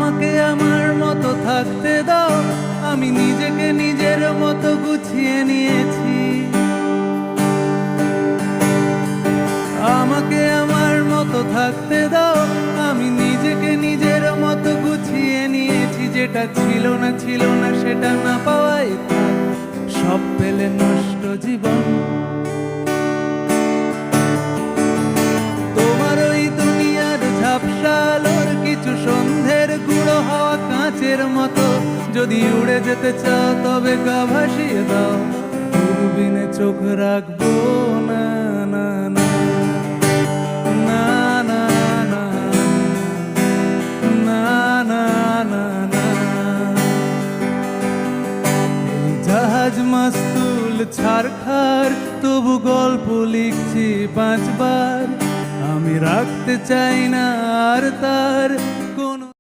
আমাকে আমার মতো থাকতে দাও, আমি নিজেকে নিজের মতো গুছিয়ে নিয়েছি। আমাকে আমার মতো থাকতে দাও, আমি নিজেকে নিজের মতো গুছিয়ে নিয়েছি। যেটা ছিল না সেটা না পাওয়াই থাক, সব পেলে নষ্ট জীবন। তোমার ওই দুনিয়ার ঝাপসা আলোর কিছু সন্ধ্যের গুঁড়ো হাওয়া কাঁচের মতো, যদি উড়ে যেতে চাও তবে গা ভাসিয়ে দাও, দূরবীনে চোখ রাখবো না। না না না না না না না না না। এই জাহাজ মাস্তুল ছারখার, তবু গল্প লিখছি 5 বার। আমি রাখতে চাই না আর তার